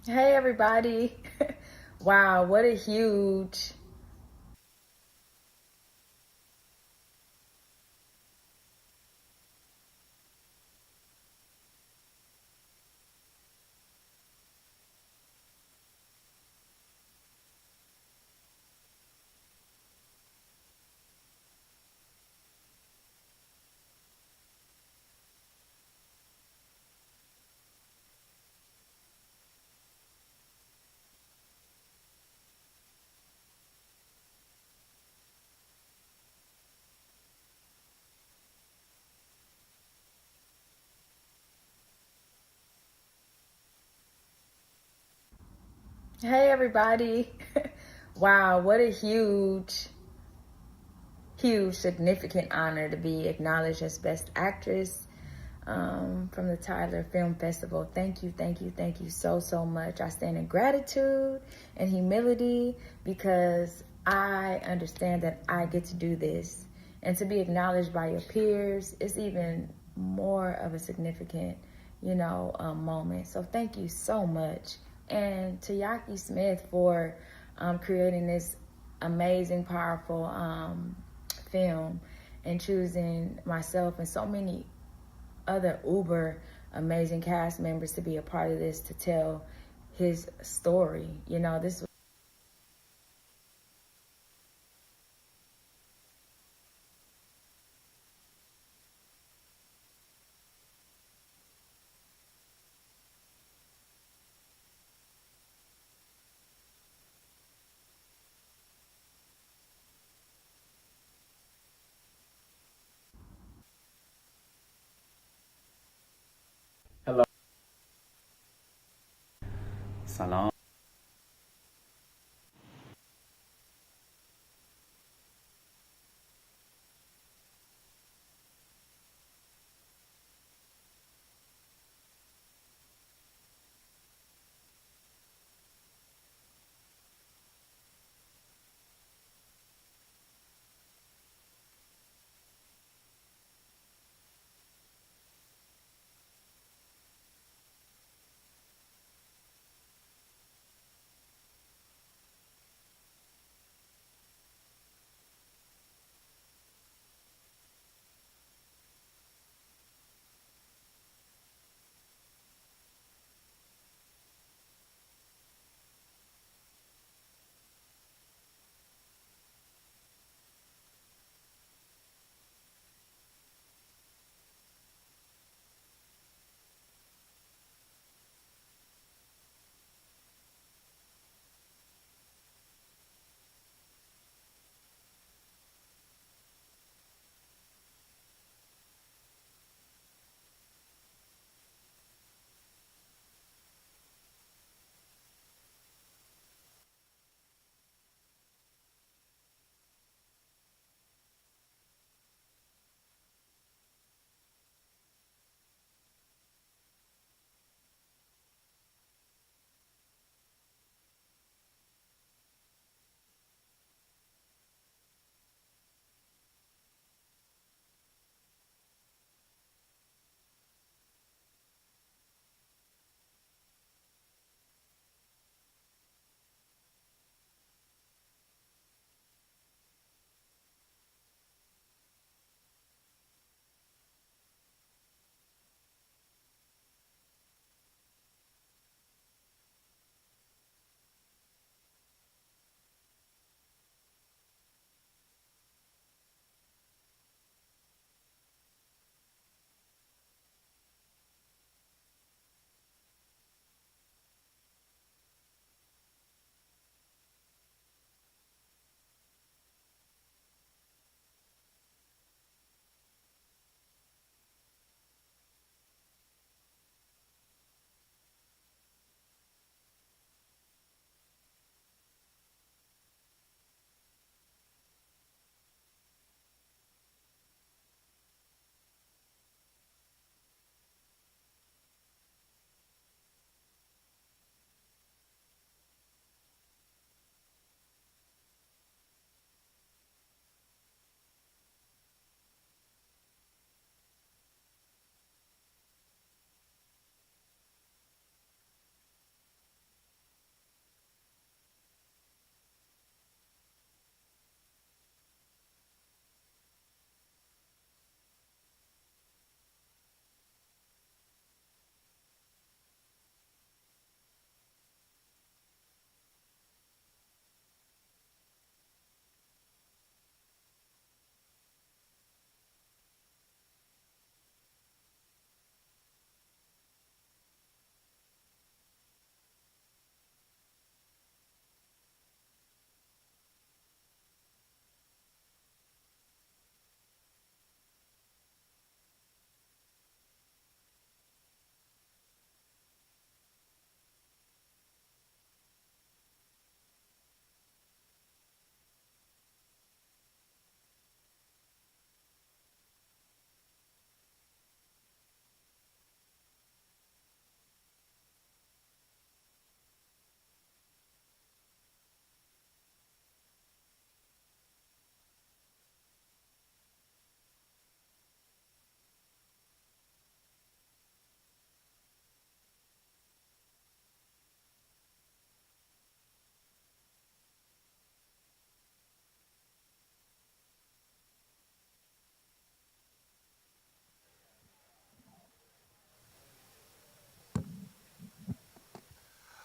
Hey, everybody. Wow, what a huge. Hey, everybody. Wow, what a huge, significant honor to be acknowledged as Best Actress from the Tyler Film Festival. Thank you so much. I stand in gratitude and humility because I understand that I get to do this. And to be acknowledged by your peers is even more of a significant, moment. So thank you so much. And to Yaki Smith for creating this amazing, powerful film and choosing myself and so many other uber amazing cast members to be a part of this to tell his story. This. Hello. سلام.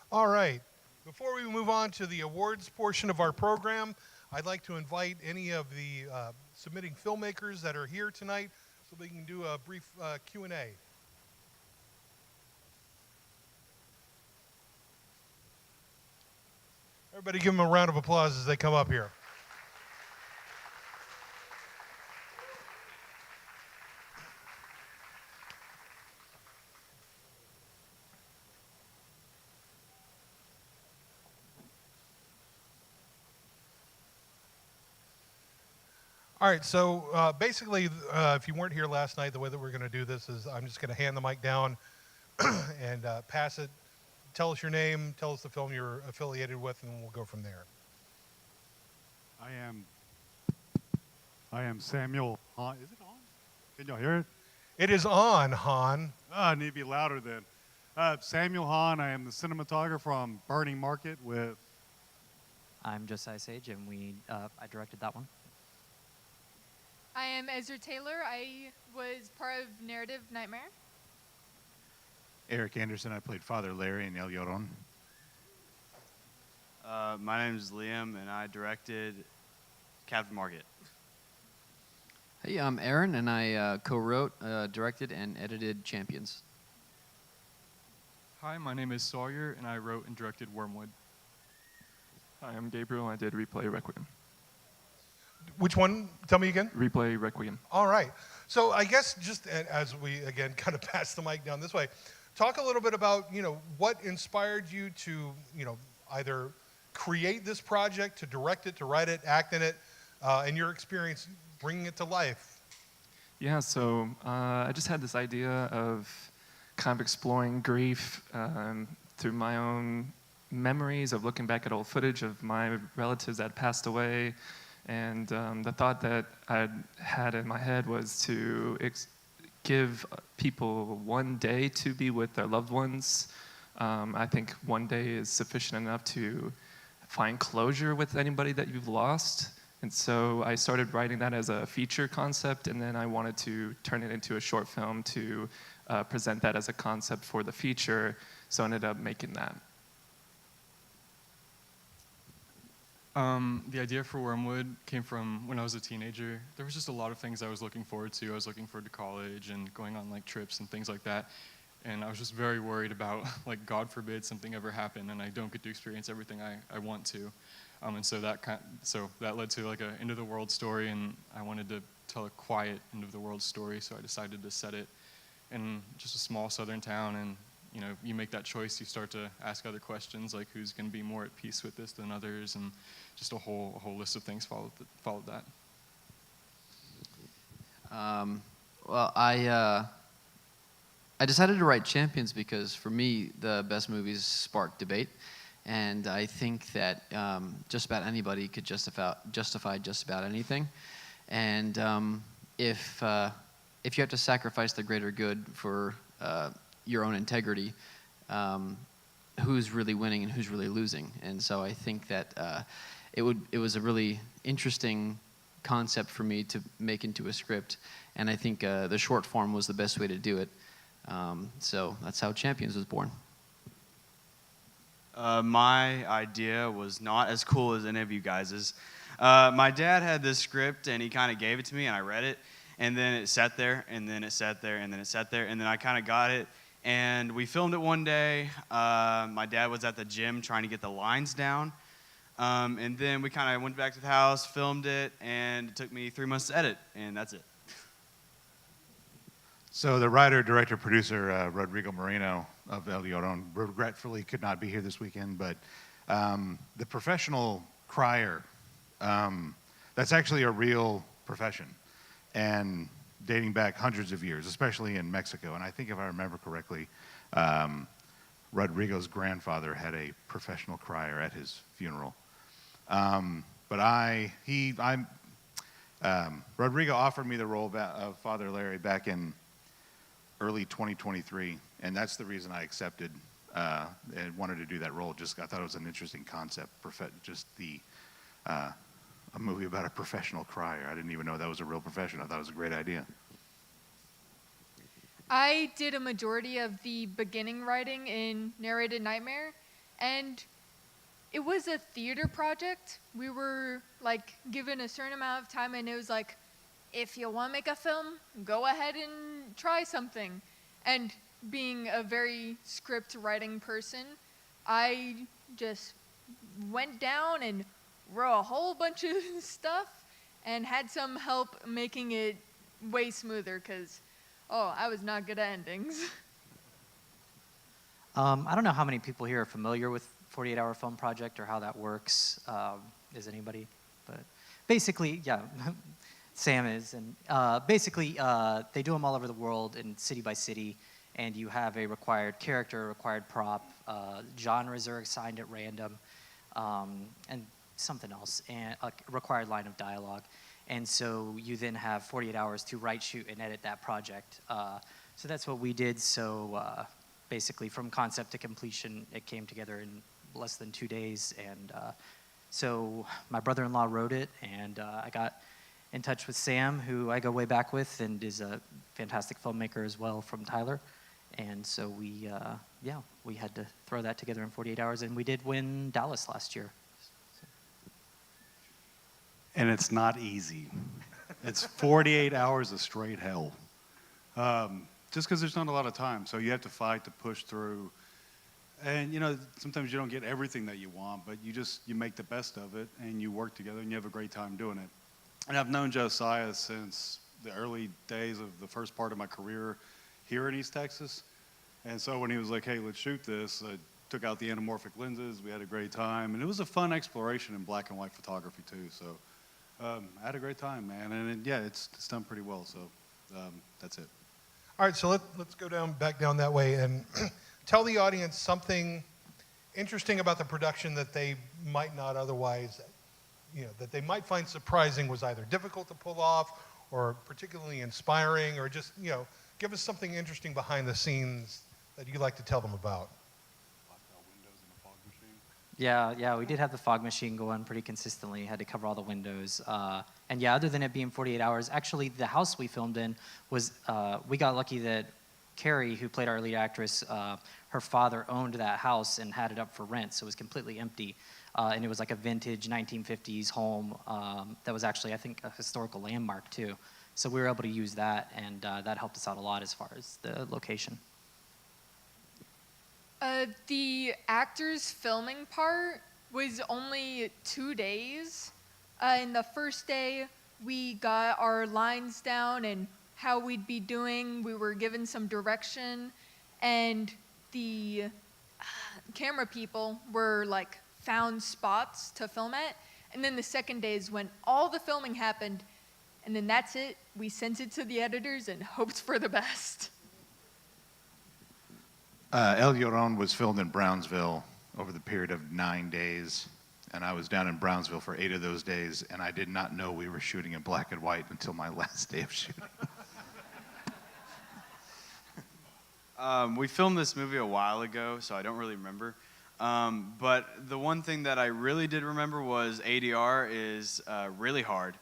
All right. Before we move on to the awards portion of our program, I'd like to invite any of the submitting filmmakers that are here tonight so we can do a brief Q&A. Everybody give them a round of applause as they come up here. All right, so basically, if you weren't here last night, the way that we're going to do this is I'm just going to hand the mic down and pass it. Tell us your name, tell us the film you're affiliated with, and we'll go from there. I am Samuel Hahn. Is it on? Can y'all hear it? It is on, Han. I need to be louder then. Samuel Hahn. I am the cinematographer on Burning Market with... I'm Josiah Sage, and I directed that one. I am Ezra Taylor. I was part of Narrative Nightmare. Eric Anderson. I played Father Larry in El Llorón. My name is Liam, and I directed Captain Market. Hey, I'm Aaron, and I co-wrote, directed, and edited Champions. Hi, my name is Sawyer, and I wrote and directed Wormwood. Hi, I'm Gabriel, and I did Replay Requiem. Which one? Tell me again. Replay Requiem. All right. So I guess just as we, again, kind of pass the mic down this way, talk a little bit about, what inspired you to, either create this project, to direct it, to write it, act in it, and your experience bringing it to life. Yeah, so I just had this idea of kind of exploring grief through my own memories of looking back at old footage of my relatives that passed away. And the thought that I had in my head was to give people one day to be with their loved ones. I think one day is sufficient enough to find closure with anybody that you've lost. And so I started writing that as a feature concept, and then I wanted to turn it into a short film to present that as a concept for the feature, so I ended up making that. The idea for Wormwood came from when I was a teenager. There was just a lot of things I was looking forward to. I was looking forward to college and going on trips and things like that. And I was just very worried about, God forbid something ever happened and I don't get to experience everything I want to. And so that led to an end of the world story, and I wanted to tell a quiet end of the world story, so I decided to set it in just a small southern town. And you make that choice, you start to ask other questions like who's going to be more at peace with this than others, and just a whole list of things followed that. Well, I decided to write Champions because for me the best movies spark debate, and I think that just about anybody could justify just about anything. And if you have to sacrifice the greater good for your own integrity, who's really winning and who's really losing? And so I think that it was a really interesting concept for me to make into a script, and I think the short form was the best way to do it. So that's how Champions was born. My idea was not as cool as any of you guys's. My dad had this script, and he kind of gave it to me, and I read it, and then it sat there, and then it sat there, and then it sat there, and then I kind of got it, and we filmed it one day. My dad was at the gym trying to get the lines down, and then we kind of went back to the house, filmed it, and it took me 3 months to edit, and that's it. So the writer, director, producer, Rodrigo Moreno of El Llorón, regretfully could not be here this weekend, but the professional crier, that's actually a real profession, and dating back hundreds of years, especially in Mexico. And I think if I remember correctly, Rodrigo's grandfather had a professional crier at his funeral. Rodrigo offered me the role of Father Larry back in early 2023, and that's the reason I accepted and wanted to do that role. Just I thought it was an interesting concept, a movie about a professional crier. I didn't even know that was a real profession. I thought it was a great idea. I did a majority of the beginning writing in Narrated Nightmare, And it was a theater project. We were like given a certain amount of time, and it was like, if you want to make a film, go ahead and try something. And being a very script writing person, I just went down and wrote a whole bunch of stuff and had some help making it way smoother because, I was not good at endings. I don't know how many people here are familiar with 48-Hour Film Project or how that works. Is anybody? But basically, yeah, Sam is. And basically, they do them all over the world and city by city. And you have a required character, a required prop. Genres are assigned at random. And something else, and a required line of dialogue. And so you then have 48 hours to write, shoot, and edit that project. So that's what we did. So basically from concept to completion, it came together in less than 2 days. And so my brother-in-law wrote it, and I got in touch with Sam, who I go way back with and is a fantastic filmmaker as well from Tyler. And so we had to throw that together in 48 hours, and we did win Dallas last year. And it's not easy. It's 48 hours of straight hell. Just because there's not a lot of time. So you have to fight to push through. And, sometimes you don't get everything that you want, but you make the best of it, and you work together, and you have a great time doing it. And I've known Josiah since the early days of the first part of my career here in East Texas. And so when he was like, hey, let's shoot this, I took out the anamorphic lenses. We had a great time. And it was a fun exploration in black and white photography, too. So I had a great time, man. And it's done pretty well. So that's it. All right, so let's go back down that way and tell the audience something interesting about the production that they might not otherwise, that they might find surprising, was either difficult to pull off or particularly inspiring, or just, give us something interesting behind the scenes that you'd like to tell them about. Yeah, we did have the fog machine going pretty consistently. Had to cover all the windows. And yeah, other than it being 48 hours, actually the house we filmed in was, we got lucky that Carrie, who played our lead actress, her father owned that house and had it up for rent, so it was completely empty. And it was like a vintage 1950s home that was actually, I think, a historical landmark too. So we were able to use that, and that helped us out a lot as far as the location. The actors filming part was only 2 days. In the first day, we got our lines down and how we'd be doing. We were given some direction, and the camera people were like found spots to film at. And then the second day is when all the filming happened, and then that's it. We sent it to the editors and hoped for the best. El Llorón was filmed in Brownsville over the period of 9 days, and I was down in Brownsville for 8 of those days, and I did not know we were shooting in black and white until my last day of shooting. We filmed this movie a while ago, so I don't really remember. But the one thing that I really did remember was ADR is really hard.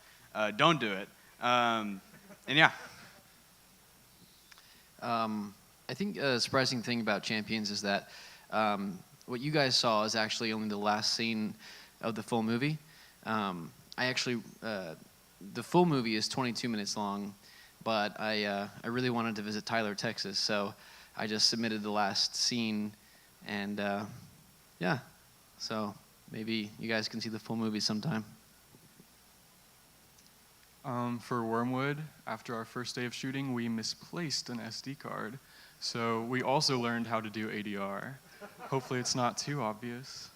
Don't do it. And yeah. I think a surprising thing about Champions is that what you guys saw is actually only the last scene of the full movie. The full movie is 22 minutes long, but I really wanted to visit Tyler, Texas, so I just submitted the last scene, and yeah, so maybe you guys can see the full movie sometime. For Wormwood, after our first day of shooting, we misplaced an SD card. So we also learned how to do ADR. Hopefully it's not too obvious.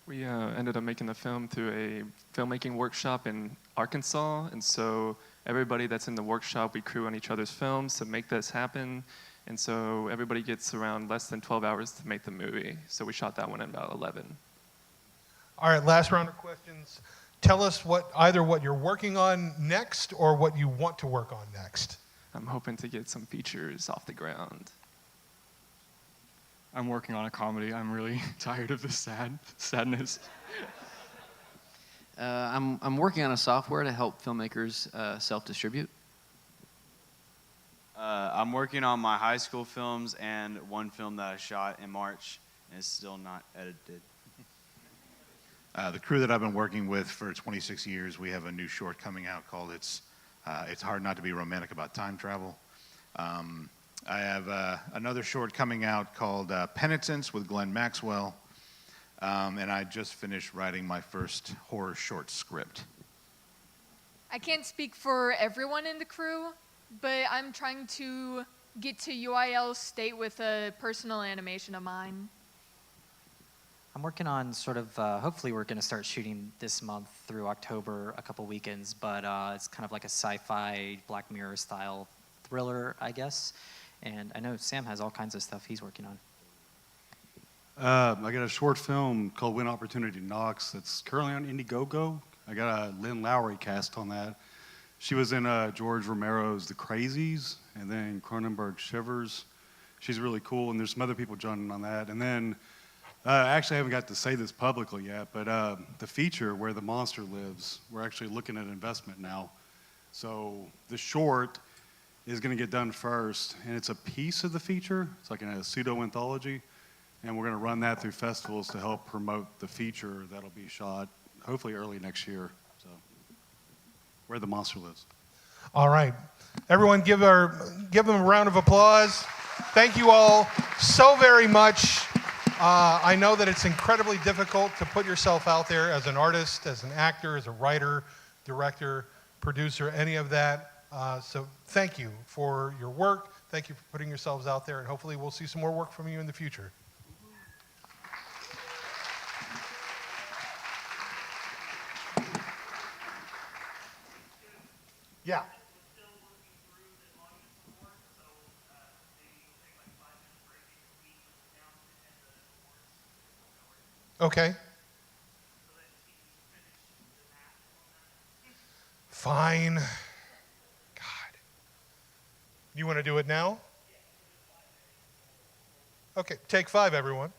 We ended up making the film through a filmmaking workshop in Arkansas. And so everybody that's in the workshop, we crew on each other's films to make this happen. And so everybody gets around less than 12 hours to make the movie. So we shot that one in about 11. All right, last round of questions. Tell us either what you're working on next or what you want to work on next. I'm hoping to get some features off the ground. I'm working on a comedy. I'm really tired of this sadness. I'm working on a software to help filmmakers self-distribute. I'm working on my high school films and one film that I shot in March. and it's still not edited. The crew that I've been working with for 26 years, we have a new short coming out called It's Hard Not to Be Romantic About Time Travel. I have another short coming out called Penitence with Glenn Maxwell. And I just finished writing my first horror short script. I can't speak for everyone in the crew, but I'm trying to get to UIL State with a personal animation of mine. I'm working on sort of, hopefully we're going to start shooting this month through October, a couple weekends, but it's kind of like a sci-fi Black Mirror style thriller, I guess. And I know Sam has all kinds of stuff he's working on. I got a short film called When Opportunity Knocks that's currently on Indiegogo. I got a Lynn Lowry cast on that. She was in George Romero's The Crazies and then Cronenberg's Shivers. She's really cool, and there's some other people joining on that. And then, actually I haven't got to say this publicly yet, but the feature Where the Monster Lives, we're actually looking at investment now. So the short is going to get done first, and it's a piece of the feature. It's like a pseudo-anthology. And we're going to run that through festivals to help promote the feature that'll be shot hopefully early next year. So, Where the Monster Lives. All right. Everyone give them a round of applause. Thank you all so very much. I know that it's incredibly difficult to put yourself out there as an artist, as an actor, as a writer, director, producer, any of that. So thank you for your work. Thank you for putting yourselves out there, and hopefully we'll see some more work from you in the future. Yeah. Okay. Fine. God. You want to do it now? Okay, take 5, everyone.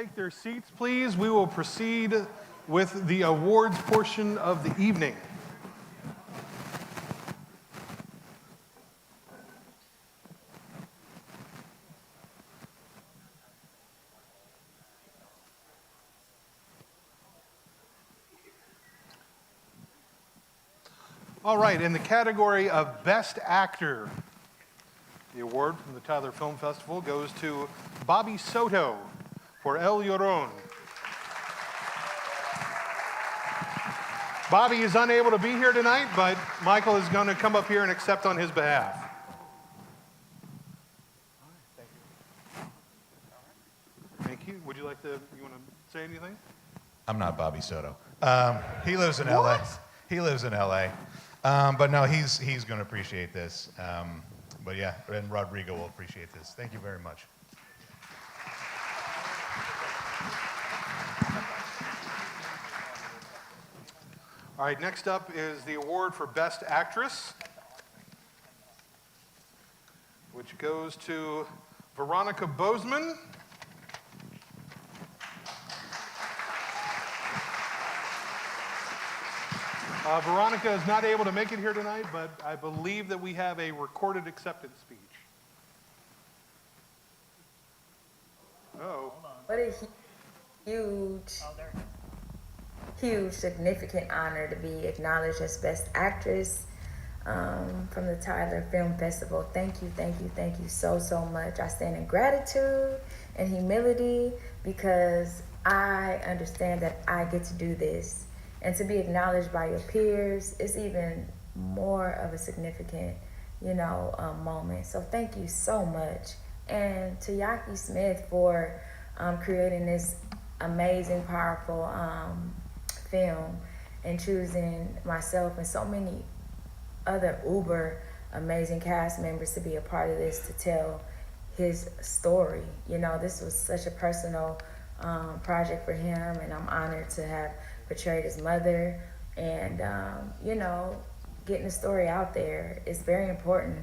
Take their seats, please. We will proceed with the awards portion of the evening. All right, in the category of Best Actor, the award from the Tyler Film Festival goes to Bobby Soto for El Llorón. Bobby is unable to be here tonight, but Michael is going to come up here and accept on his behalf. Thank you. Would you like to, you want to say anything? I'm not Bobby Soto. He lives in LA. He lives in LA. But no, he's going to appreciate this. But yeah, and Rodrigo will appreciate this. Thank you very much. All right, next up is the award for Best Actress, which goes to Veronica Bozeman. Veronica is not able to make it here tonight, but I believe that we have a recorded acceptance speech. Oh. What a huge, significant honor to be acknowledged as Best Actress from the Tyler Film Festival. Thank you so much. I stand in gratitude and humility because I understand that I get to do this. And to be acknowledged by your peers is even more of a significant, moment. So thank you so much. And to Yaki Smith for creating this amazing, powerful film and choosing myself and so many other uber amazing cast members to be a part of this to tell his story. This was such a personal project for him, and I'm honored to have portrayed his mother. And getting the story out there is very important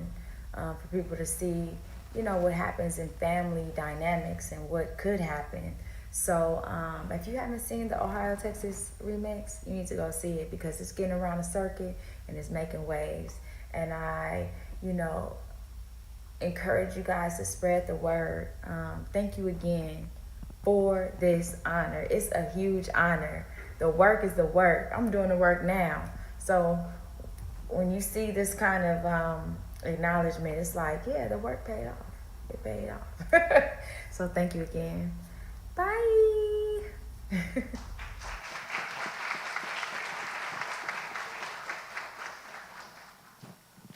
for people to see what happens in family dynamics and what could happen. So if you haven't seen the Ohio, Texas remix, you need to go see it because it's getting around the circuit and it's making waves. And I, encourage you guys to spread the word. Thank you again for this honor. It's a huge honor. The work is the work. I'm doing the work now. So when you see this kind of acknowledgement, it's like, yeah, the work paid off. It paid off. So thank you again. Bye.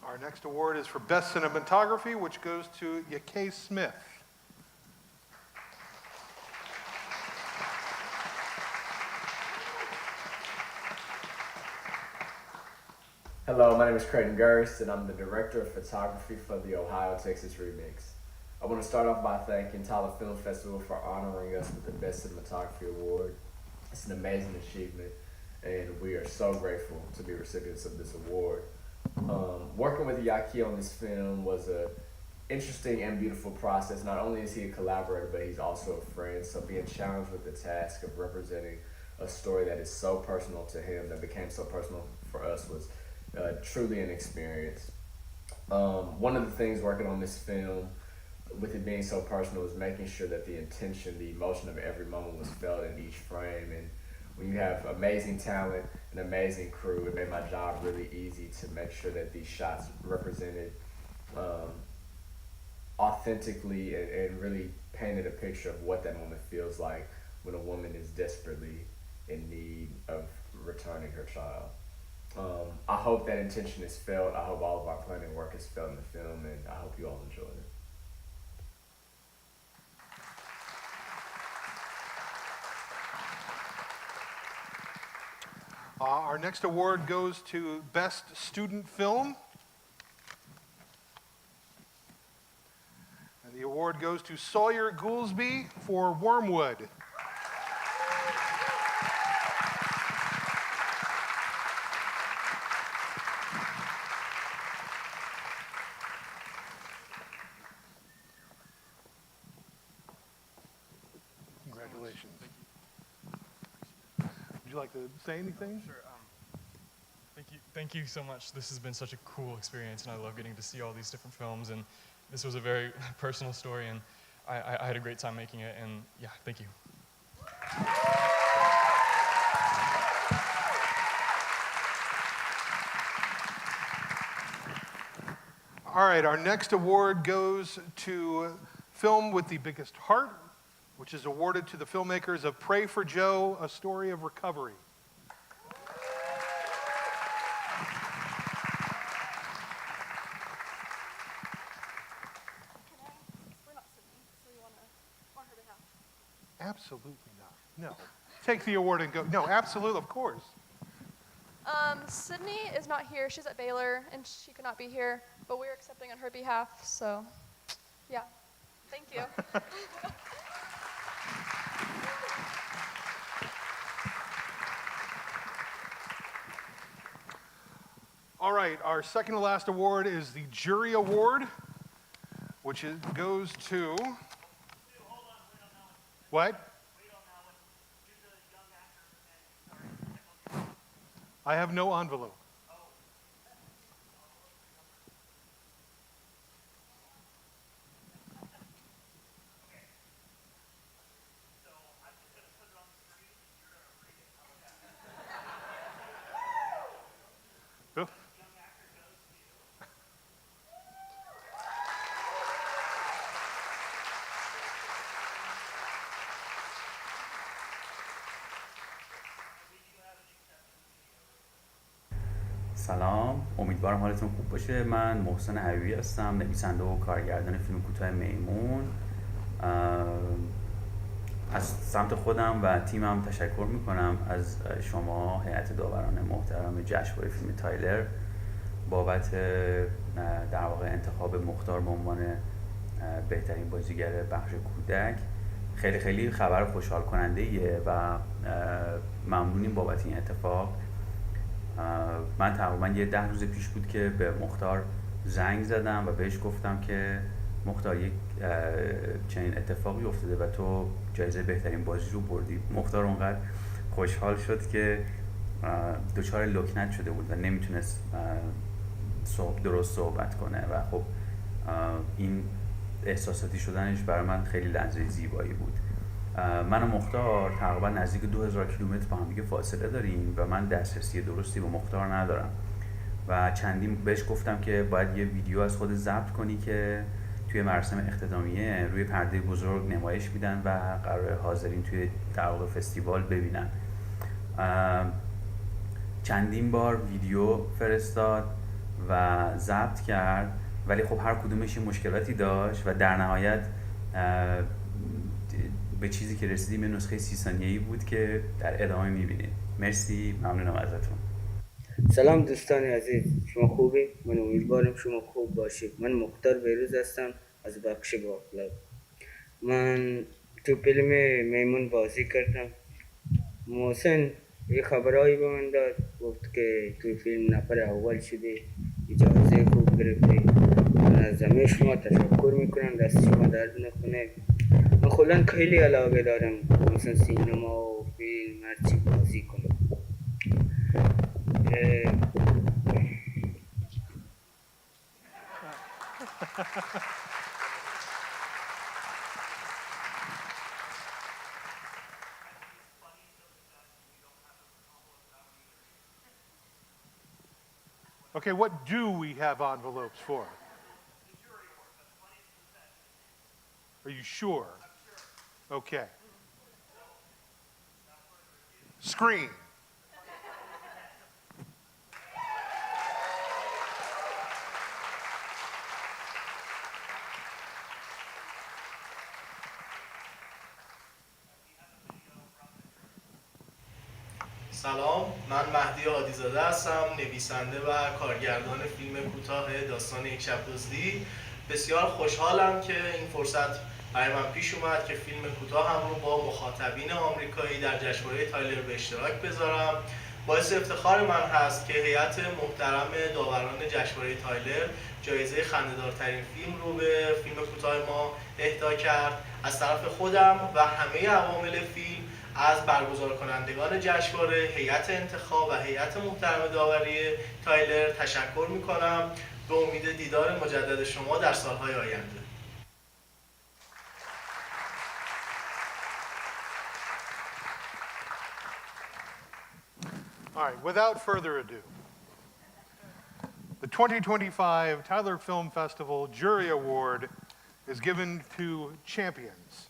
Our next award is for Best Cinematography, which goes to Yakay Smith. Hello, my name is Creighton Gurst, and I'm the Director of Photography for the Ohio, Texas Remix. I want to start off by thanking Tyler Film Festival for honoring us with the Best Cinematography Award. It's an amazing achievement, and we are so grateful to be recipients of this award. Working with Yaki on this film was a interesting and beautiful process. Not only is he a collaborator, but he's also a friend, so being challenged with the task of representing a story that is so personal to him, that became so personal for us, was truly an experience. One of the things working on this film, with it being so personal, was making sure that the intention, the emotion of every moment was felt in each frame. And when you have amazing talent, an amazing crew, it made my job really easy to make sure that these shots represented authentically and really painted a picture of what that moment feels like when a woman is desperately in need of returning her child. I hope that intention is felt. I hope all of our planning work is felt in the film, and I hope you all enjoy it. Our next award goes to Best Student Film. And the award goes to Sawyer Goolsby for Wormwood. Congratulations. Would you like to say anything? Sure. Thank you so much. This has been such a cool experience, and I love getting to see all these different films. And this was a very personal story, and I had a great time making it. And yeah, thank you. All right, our next award goes to Film with the Biggest Heart, which is awarded to the filmmakers of Pray for Joe, A Story of Recovery. Absolutely not. No. Take the award and go. No, absolutely, of course. Sydney is not here. She's at Baylor, and she could not be here, but we're accepting on her behalf, so yeah. Thank you. All right, our second to last award is the Jury Award, which goes to... What? I have no envelope. Bill? سلام، امیدوارم حالتون خوب باشه. من محسن حبیبی هستم، نویسنده و کارگردان فیلم کوتاه میمون. از سمت خودم و تیمم تشکر میکنم از شما هیئت داوران محترم جشنواره فیلم تایلر بابت در واقع انتخاب مختار به عنوان بهترین بازیگر بخش کودک. خیلی خیلی خبر خوشحال کننده ایه و ممنونیم بابت این اتفاق. من تقریبا یه 10 روز پیش بود که به مختار زنگ زدم و بهش گفتم که مختار یک چنین اتفاقی افتاده و تو جایزه بهترین بازی رو بردی. مختار اونقدر خوشحال شد که دچار لکنت شده بود و نمیتونست درست صحبت کنه و خب این احساساتی شدنش برای من خیلی لحظه زیبایی بود. من و مختار تقریبا نزدیک 2000 کیلومتر با هم دیگه فاصله داریم و من دسترسی درستی به مختار ندارم و چندین بهش گفتم که باید یه ویدیو از خود ضبط کنی که توی مراسم اختتامیه روی پرده بزرگ نمایش میدن و قرار حاضرین توی در واقع فستیوال ببینن. چندین بار ویدیو فرستاد و ضبط کرد ولی خب هر کدومش مشکلاتی داشت و در نهایت به چیزی که رسیدیم یه نسخه 30 ثانیه‌ای بود که در ادامه می‌بینید. مرسی، ممنونم ازتون. سلام دوستان عزیز، شما خوبی؟ من امیدوارم شما خوب باشید. من مختار بیروز هستم از بخش باقلاب. من تو فیلم میمون بازی کردم. محسن یه خبرایی به من داد، گفت که تو فیلم نفر اول شده، اجازه خوب گرفتی. من از همه شما تشکر میکنم، دست شما درد نکنه. من خودم خیلی علاقه دارم مثلا سینما و فیلم هرچی بازی کنم. Okay, what do we have envelopes for? Are you sure? Okay. Screen. سلام، من مهدی عادیزاده هستم، نویسنده و کارگردان فیلم کوتاه داستان یک شب دزدی. بسیار خوشحالم که این فرصت برای من پیش اومد که فیلم کوتاهم رو با مخاطبین آمریکایی در جشنواره تایلر به اشتراک بذارم. باعث افتخار من هست که هیئت محترم داوران جشنواره تایلر جایزه خنده‌دارترین فیلم رو به فیلم کوتاه ما اهدا کرد. از طرف خودم و همه عوامل فیلم از برگزار کنندگان جشنواره، هیئت انتخاب و هیئت محترم داوری تایلر تشکر میکنم. به امید دیدار مجدد شما در سالهای آینده. All right, without further ado, the 2025 Tyler Film Festival Jury Award is given to champions.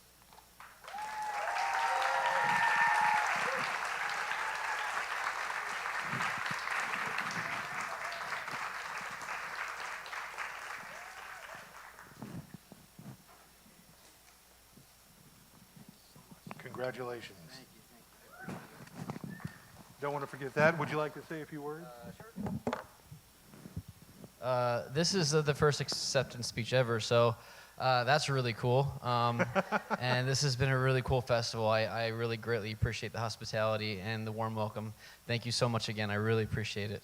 Congratulations. Don't want to forget that. Would you like to say a few words? This is the first acceptance speech ever, so that's really cool. And this has been a really cool festival. I really greatly appreciate the hospitality and the warm welcome. Thank you so much again. I really appreciate it.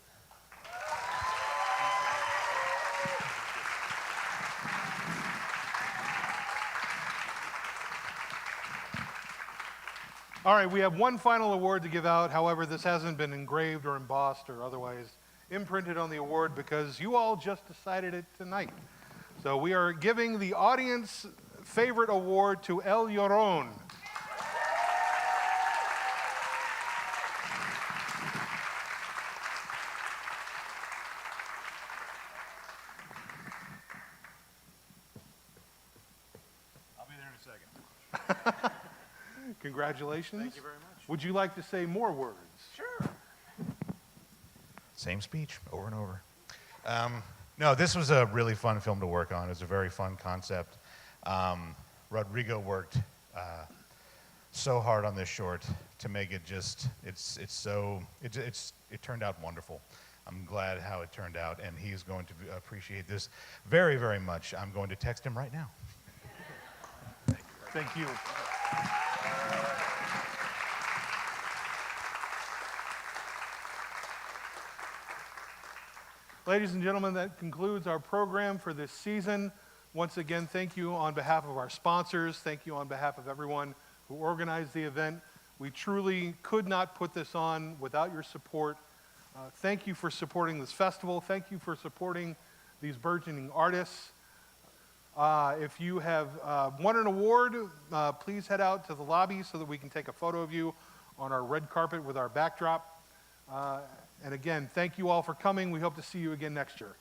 All right, we have one final award to give out. However, this hasn't been engraved or embossed or otherwise imprinted on the award because you all just decided it tonight. So we are giving the audience favorite award to El Llorón. I'll be there in a second. Congratulations. Thank you very much. Would you like to say more words? Sure. Same speech over and over. No, this was a really fun film to work on. It was a very fun concept. Rodrigo worked so hard on this short to make it just, it turned out wonderful. I'm glad how it turned out, and he's going to appreciate this very, very much. I'm going to text him right now. Thank you. Ladies and gentlemen, that concludes our program for this season. Once again, thank you on behalf of our sponsors. Thank you on behalf of everyone who organized the event. We truly could not put this on without your support. Thank you for supporting this festival. Thank you for supporting these burgeoning artists. If you have won an award, please head out to the lobby so that we can take a photo of you on our red carpet with our backdrop. And again, thank you all for coming. We hope to see you again next year.